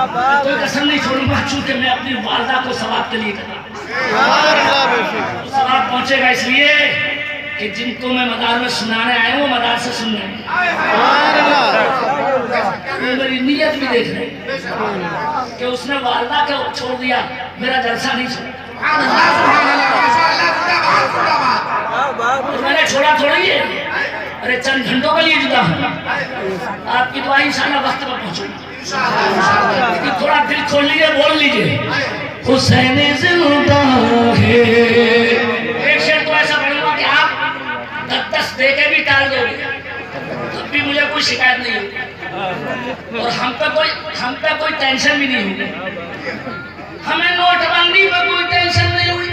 तो कसम नहीं छोड़ूंगा, चूंकि मैं अपनी वालदा को सवाब के लिए कर सवाब पहुंचेगा इसलिए कि जिनको मैं मदार में सुनाने आया हूँ मदार से सुनने मेरी नीयत भी देख रहे कि उसने वालदा को छोड़ दिया, मेरा जलसा नहीं छोड़ा। मैंने छोड़ा थोड़ी है, अरे चंद घंटों के लिए जुदा हूँ। आपकी दुआ इंशाल्लाह वक्त पर पहुंचूंगी। थोड़ा दिल खोल लीजिए, बोल लीजिए हुसैन जिंदा है। एक शेर तो ऐसा पढ़ूंगा कि आप 10 दे के भी टाल दोगे तब भी मुझे कोई शिकायत नहीं होगी और हम पे कोई टेंशन भी नहीं होगी। हमें नोटबंदी पे कोई टेंशन नहीं हुई।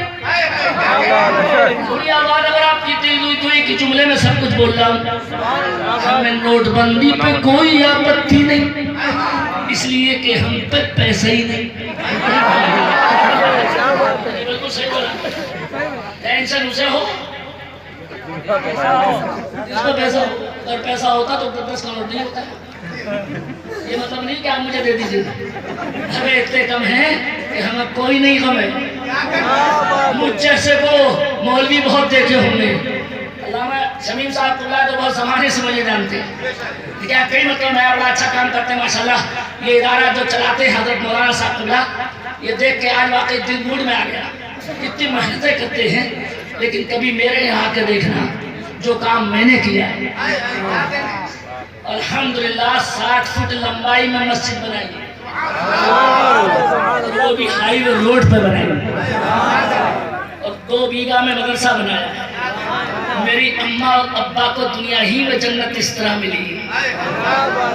थोड़ी आवाज अगर आपकी तेज हुई तो एक जुमले में सब कुछ बोल रहा हूँ। हमें नोटबंदी पे कोई आपत्ति नहीं, इसलिए कि हम पे पैसा ही नहीं। बिल्कुल सही बोला। टेंशन उसे हो जिसको पैसा हो, अगर पैसा होता तो 10 करोड़ नहीं होता। ये मतलब नहीं कि आप मुझे दे दीजिए, हमें इतने कम हैं कि हमें कोई नहीं कम है। मुझ जैसे को मौलवी बहुत देखे होंगे। अल्लामा शमीम साहब तो बहुत समाने से मुझे जानते हैं, क्या कई मतलब मैं बड़ा अच्छा काम करते हैं माशाल्लाह। ये इदारा जो चलाते हैं हजरत मौलाना साहब, ये देख के आज वाकई दिल मूड में आ गया। इतनी मेहनतें करते हैं, लेकिन कभी मेरे यहाँ आके देखना जो काम मैंने किया है। अल्हम्दुलिल्लाह 60 फुट लंबाई में मस्जिद बनाई, वो भी हाईवे रोड पे बनाई, और 2 बीघा में मदरसा बनाया। मेरी अम्मा और अब्बा को दुनिया ही में जन्नत इस तरह मिली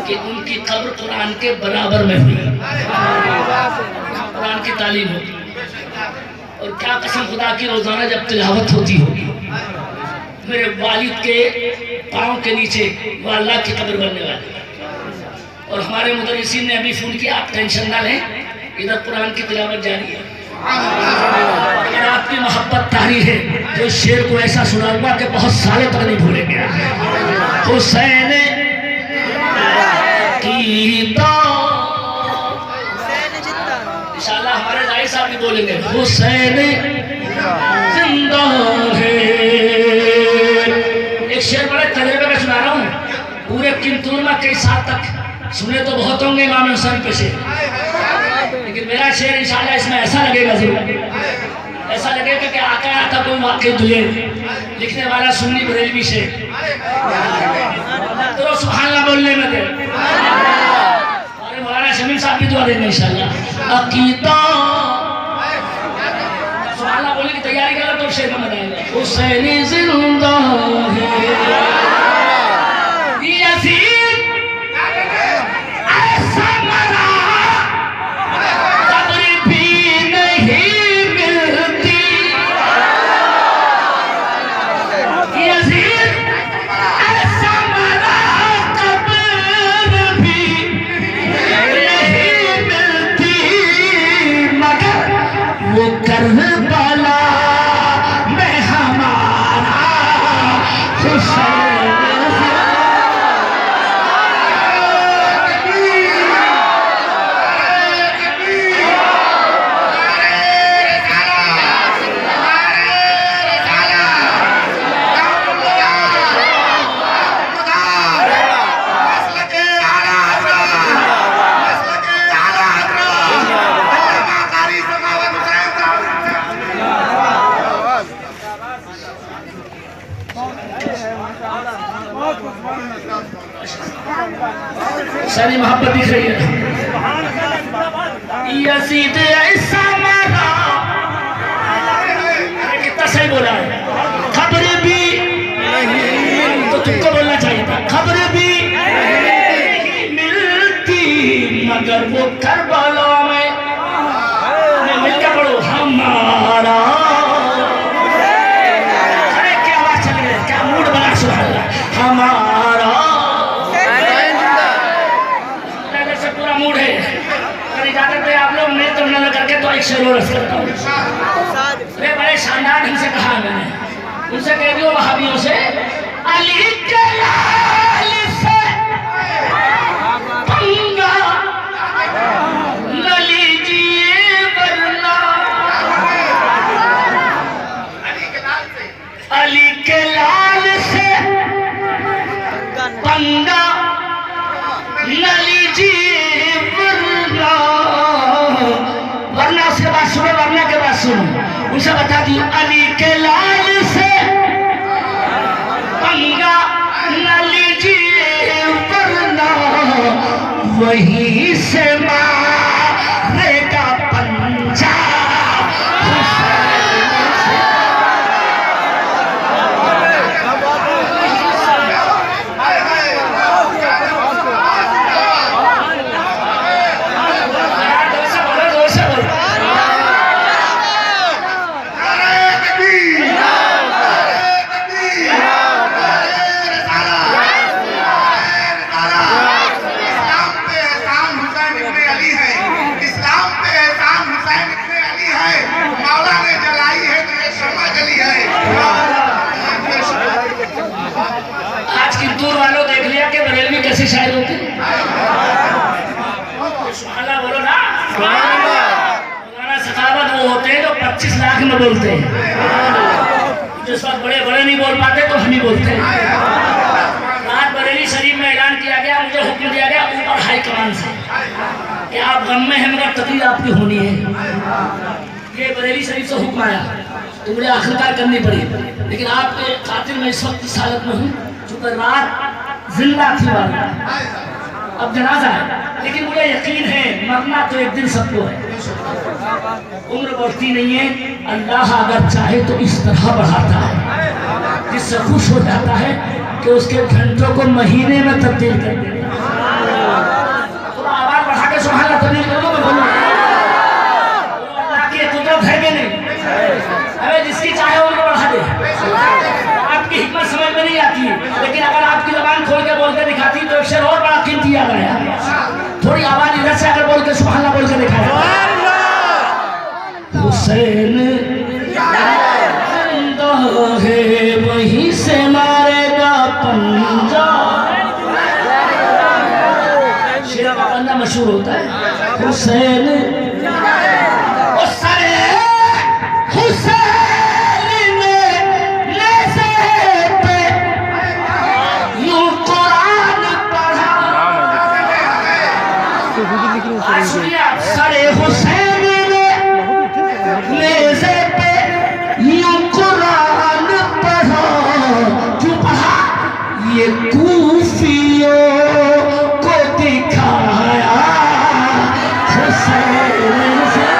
कि उनकी कब्र कुरान के बराबर में हुई, कुरान की तालीम होती। और क्या कसम खुदा की, रोजाना जब तिलावत होती होगी मेरे वालिद के पाँव के नीचे वो अल्लाह की कब्र बनने वाली। और हमारे मुदर्रिसीन ने अभी फोन किया, आप टेंशन ना लें, इधर कुरान की तिलावत जारी है। अगर आपकी मोहब्बत तारी है तो शेर को ऐसा सुनाऊंगा कि बहुत सालों तक नहीं भूलेंगे। हुसैन की इंशाल्लाह हमारे दाई साहब भी बोलेंगे हुसैन जिंदा है। एक शेर बड़े तजर्बे में सुना रहा हूँ, पूरे किंतूर में कई साल तक सुने तो बहुत होंगे इमाम हुसैन पे शेर, लेकिन मेरा शेर इंशाल्लाह इसमें ऐसा लगेगा जरूर, ऐसा लगेगा कि आका आता कोई वाकई दुए लिखने वाला सुन्नी बरेलवी शेर तो सुभान अल्लाह बोलने में दे। अरे मौलाना शमीम साहब की दुआ देंगे इंशाल्लाह। अकीदा सुभान अल्लाह बोलने की तैयारी करो तो शेर में बताएंगे हुसैन जिंदा है। सारी मोहब्बत दिख रही है। यजीद ऐसा मरा, कितना सही बोला है। खबर भी तो तुमको बोलना चाहिए था, खबर भी नहीं मिलती मगर वो करबला में मिलकर पढ़ो हमारा। अरे क्या बात चल रही है, क्या मूड बना सुभान अल्लाह। हमारा मूड है, इजाजत है आप लोग, मैं तो न करके तो एक शेर और करता हूँ। बड़े शानदार ढंग से कहा मैंने, उनसे कह दियो वहाबियों से अली के लाल से पंगा अली के लाल से पंगा न लीजिए वरना उसके बाद सुनो, वरना के बाद सुनो, उनसे बता दी अली के लाल से पंगा न लीजिए वरना वहीं से मारेगा पंजा। कैसे शायर होते सुभान बोलो ना। हमारा सखावत वो होते हैं जो 25 लाख में बोलते हैं, जिस वक्त बड़े बड़े नहीं बोल पाते तो हम ही बोलते हैं। रात बरेली शरीफ में ऐलान किया गया, मुझे हुक्म दिया गया ऊपर हाई कमान से कि आप गम में हैं मगर तकलीफ आपकी होनी है। ये बरेली शरीफ से हुक्म आया तो मुझे आखिरकार करनी पड़ी, लेकिन आपके खातिर मैं इस वक्त इस हालत में हूँ चूंकि रात जिंदा थी वाला, अब जनाजा है, लेकिन मुझे यकीन है मरना तो एक दिन सबको है। उम्र बढ़ती नहीं है, अल्लाह अगर चाहे तो इस तरह बढ़ाता है जिससे खुश हो जाता है कि उसके घंटों को महीने में तब्दील कर देता है। थोड़ा आवाज बढ़ा के सुभान अल्लाह तब्दील कर दो, मैं बोलूं अल्लाह की कुदरत है कि नहीं? अरे जिसकी चाहे उनको बढ़ा दे। आपकी हिकमत समझ में नहीं आती, लेकिन अगर आपकी जबान खोल के बोल के दिखाती तो एक शेर और बड़ा कीमती आ गया। थोड़ी आवाज इधर से अगर बोल के सुभान अल्लाह बोल के दिखाया, हुसैन जिंदा है वहीं से मारेगा पंजा। शेर का बंदा मशहूर होता है हुसैन सरे हुसैन ने नेज़े पे यूं कुरान पढ़ा, क्यों पढ़ा? ये कूफियों को दिखाया हुसैन से।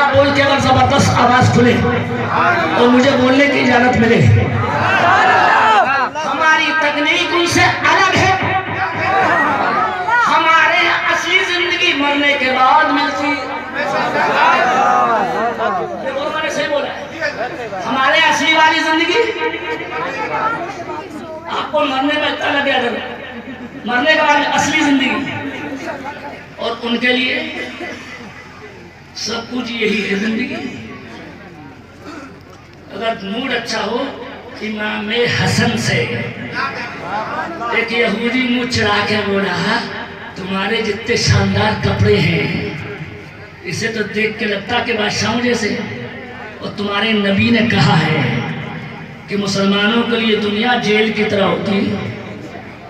बोल के अगर जबरदस्त आवाज खुले और मुझे बोलने की इजाजत मिले, हमारी तकनीक उनसे अलग है। हमारे असली जिंदगी मरने के बाद मिलती है। मैंने सही बोला, हमारे असली वाली जिंदगी आपको मरने में इतना लगे, अगर मरने के बाद असली जिंदगी, और उनके लिए सब कुछ यही है जिंदगी। अगर मूड अच्छा हो, इमाम हसन से एक यहूदी मुंह चढ़ा के बोला, तुम्हारे जितने शानदार कपड़े हैं इसे तो देख के लगता कि बादशाहों जैसे, और तुम्हारे नबी ने कहा है कि मुसलमानों के लिए दुनिया जेल की तरह होती है,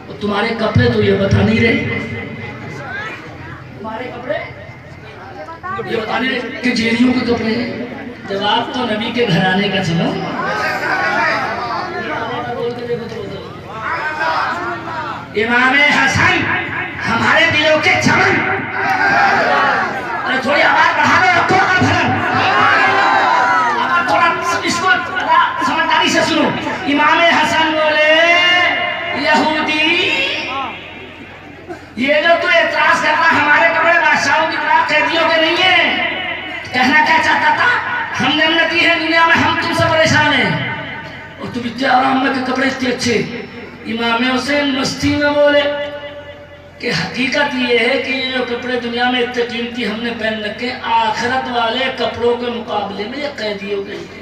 और तुम्हारे कपड़े तो ये बता नहीं रहे, तुम्हारे कपड़े ये बताने कि जेलियों के कपड़े हैं। जवाब तो नबी के घराने का सुनो। इमाम हसन हमारे दिलों के चमन। अरे थोड़ी आवाज बढ़ा दो, रखो अगर भरन, थोड़ा इसको समझदारी से सुनो। इमाम हसन बोले, यहूदी ये जो तू एतराज कर रहा हमारे कपड़े बादशाहों की तरह कैदियों के नहीं है, कहना क्या चाहता था? हम जन्नती हैं दुनिया में, हम तुमसे परेशान हैं, और तुम इतने आराम में के कपड़े इतने अच्छे, इमाम हुसैन मस्ती में बोले कि हकीकत ये है कि ये जो कपड़े दुनिया में इतने कीमती हमने पहन रखे, आखिरत वाले कपड़ों के मुकाबले में ये कैदी हो गई है।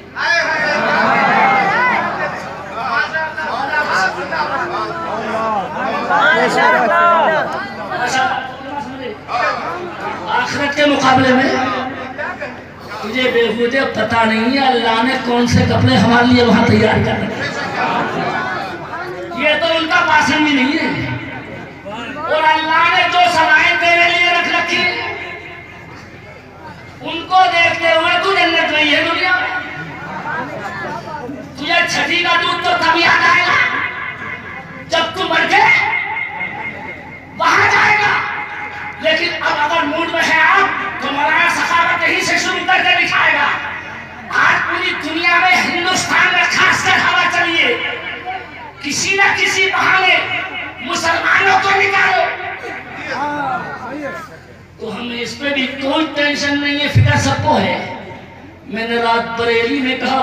आखिरत के मुकाबले में तुझे बेहूदे पता नहीं है अल्लाह ने कौन से कपड़े हमारे लिए वहां तैयार कर रखे। ये तो उनका भाषण भी नहीं है, और अल्लाह ने जो सलाहें तेरे लिए रख रखी उनको देखते हुए तू जन्नत में है दुनिया में। तुझे छठी का दूध तो तब याद आएगा जब तू मर के वहां जाएगा। लेकिन अब अगर मूड में है आप तो मौलाना सखावत यहीं से शुरू करके दिखाएगा। आज पूरी दुनिया में, हिंदुस्तान में खासकर हवा चलिए, किसी न किसी बहाने मुसलमानों को निकालो। तो हमें इस पे भी कोई टेंशन नहीं है, फिक्र सबको है। मैंने रात बरेली में कहा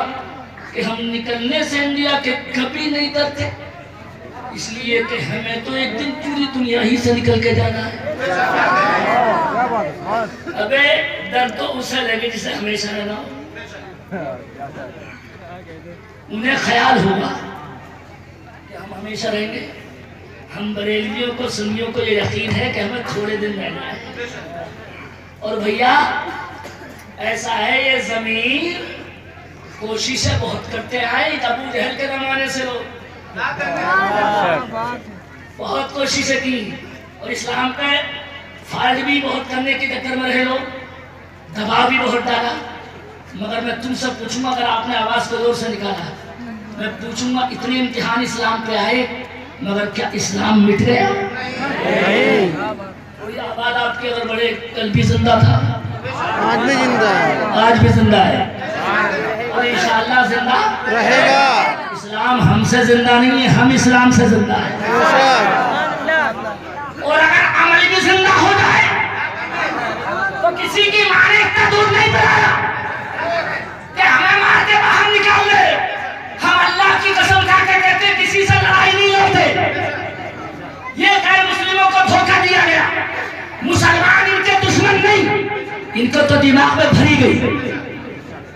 कि हम निकलने से इंडिया के कभी नहीं डरते, इसलिए कि हमें तो एक दिन पूरी दुनिया ही से निकल के जाना है। अबे डर तो उसे लगे जिसे हमेशा रहना हो। उन्हें ख्याल होगा कि हम हमेशा रहेंगे। हम बरेलियों को, सुन्नियों को ये यकीन है कि हमें थोड़े दिन रहना है। और भैया ऐसा है, ये जमीन कोशिशें बहुत करते आए अबू जहल के जमाने से लोग बहुत कोशिशें की, और इस्लाम का फायदा भी बहुत करने के चक्कर में रहे लोग, दबाव भी बहुत डाला। मगर मैं तुमसे पूछूंगा, अगर आपने आवाज को जोर से निकाला, मैं पूछूंगा इतने इम्तिहान इस्लाम पे आए मगर क्या इस्लाम मिट गया? कोई आबाद आपके अगर बड़े कल भी जिंदा था, आज भी जिंदा है, आज भी जिंदा है और इंशाअल्लाह जिंदा रहेगा। इस्लाम हमसे जिंदा नहीं है, हम इस्लाम से जिंदा है। और अगर अमल भी जिंदा हो जाए तो किसी की मां ने इतना दूर नहीं बढ़ाया कि हमें मार के बाहर निकाल दे। हम अल्लाह की कसम खा के कहते किसी से लड़ाई नहीं लड़ते। ये गैर मुस्लिमों को धोखा दिया गया। मुसलमान इनके दुश्मन नहीं, इनको तो दिमाग में भरी गई।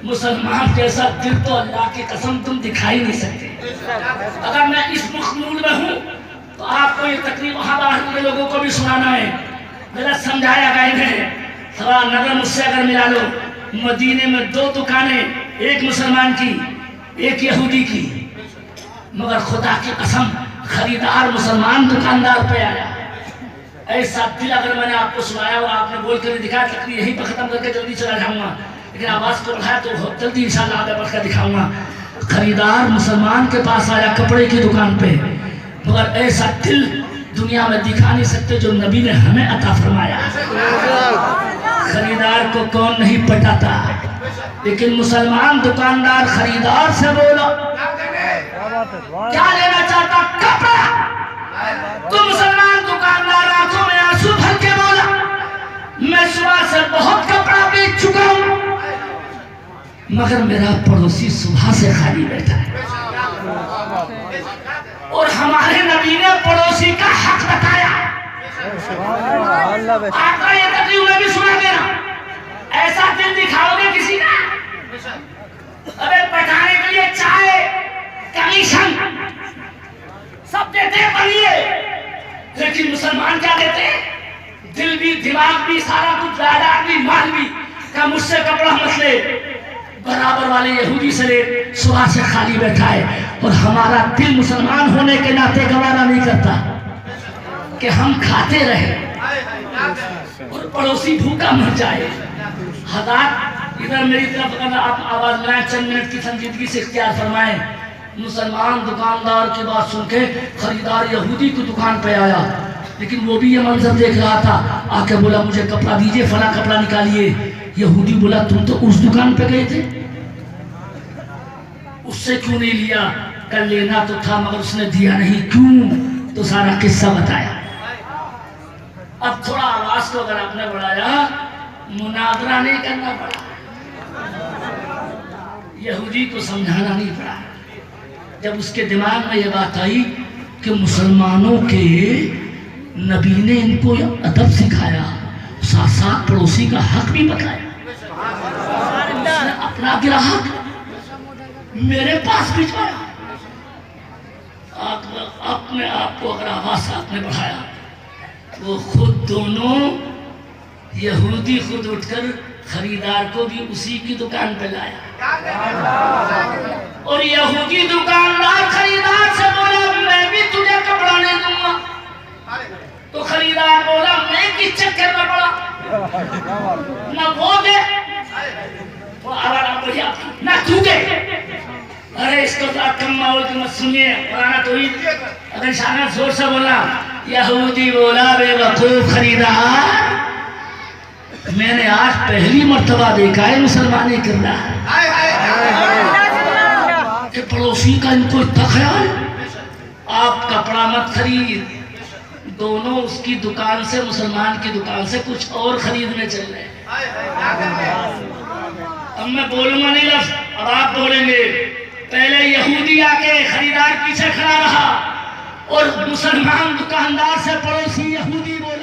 मुसलमान जैसा दिल तो अल्लाह की कसम तुम दिखाई नहीं सकते। अगर मैं इस मूड में हूँ तो आपको ये तकलीफ वहाँ बाहर के लोगों को भी सुनाना है। मेरा समझाया गया है, थोड़ा नजर मुझसे अगर मिला लो, मदीने में 2 दुकानें, एक मुसलमान की एक यहूदी की, मगर खुदा की कसम खरीदार मुसलमान दुकानदार पे आया। ऐसा दिल अगर मैंने आपको सुनाया और आपने बोल कर दिखाया, तकलीफ यहीं पर खत्म करके जल्दी चला जाऊंगा, लेकिन आवाज को बढ़ाया तो जल्दी इंशाल्लाह आगे बढ़कर दिखाऊंगा। खरीदार मुसलमान के पास आया कपड़े की दुकान पे, मगर ऐसा दिल दुनिया में दिखा नहीं सकते जो नबी ने हमें अता फरमाया। खरीदार को कौन नहीं पटाता, लेकिन मुसलमान दुकानदार खरीदार से बोला क्या लेना चाहता? कपड़ा। तो मुसलमान दुकानदार आंखों में आंसू भर के बोला मैं सुबह से बहुत कपड़ा बेच चुका हूं, मगर मेरा पड़ोसी सुबह से खाली बैठा है। और हमारे नबी ने पड़ोसी का हक बताया। आपका ये तकलीफ में भी सुना देना, ऐसा दिल दिखाओगे किसी का? अबे पटाने के लिए चाय, कमीशन सब देते बनिए, लेकिन मुसलमान क्या देते? दिल भी, दिमाग भी, सारा कुछ, जायदाद भी, माल भी। क्या मुझसे कपड़ा मत ले? बराबर वाले यहूदी से ले, सुबह से खाली बैठा है। और हमारा दिल मुसलमान होने के नाते गवारा नहीं करता कि हम खाते रहे और पड़ोसी भूखा मर जाए। हज़ार इधर मेरी तरफ अगर आप आवाज लगाए, चंद मिनट की संजीदगी से इख्तियार फरमाएं। मुसलमान दुकानदार की बात सुन के खरीदार यहूदी की दुकान पे आया, लेकिन वो भी ये मंजर देख रहा था। आके बोला मुझे कपड़ा दीजिए, फला कपड़ा निकालिए। यहूदी बोला तुम तो उस दुकान पे गए थे, उससे क्यों नहीं लिया? कल लेना तो था मगर उसने दिया नहीं, क्यों? तो सारा किस्सा बताया। अब थोड़ा आवाज को अगर आपने बढ़ाया, मुनादरा नहीं करना पड़ा, यहूदी को समझाना नहीं पड़ा। जब उसके दिमाग में ये बात आई कि मुसलमानों के नबी ने इनको अदब सिखाया, साथ साथ पड़ोसी का हक भी बताया। अपना ग्राहक मेरे पास भिजवाया, अपने आप को अगर आवाज आपने बढ़ाया वो खुद दोनों यहूदी खुद उठकर खरीदार को भी उसी की दुकान पे लाया और यहूदी दुकानदार खरीदार से बोला मैं भी तुझे कपड़ा नहीं दूंगा, तो खरीदार बोला मैं किस चक्कर में पड़ा, ना वो दे ना तू दे। अरे इसको तो कम माहौल की मत सुनिए, पुराना तो ही अगर शाना जोर से बोला, यहूदी बोला बेवकूफ खरीदार, मैंने आज पहली मर्तबा देखा है मुसलमानी कर रहा है कि पड़ोसी का इनको इतना ख्याल। आप कपड़ा मत खरीद, दोनों उसकी दुकान से मुसलमान की दुकान से कुछ और खरीदने चल रहे हैं। अब मैं बोलूंगा नहीं लफ्ज, अब आप बोलेंगे। पहले यहूदी आके खरीदार पीछे खड़ा रहा और मुसलमान दुकानदार से पड़ोसी यहूदी बोल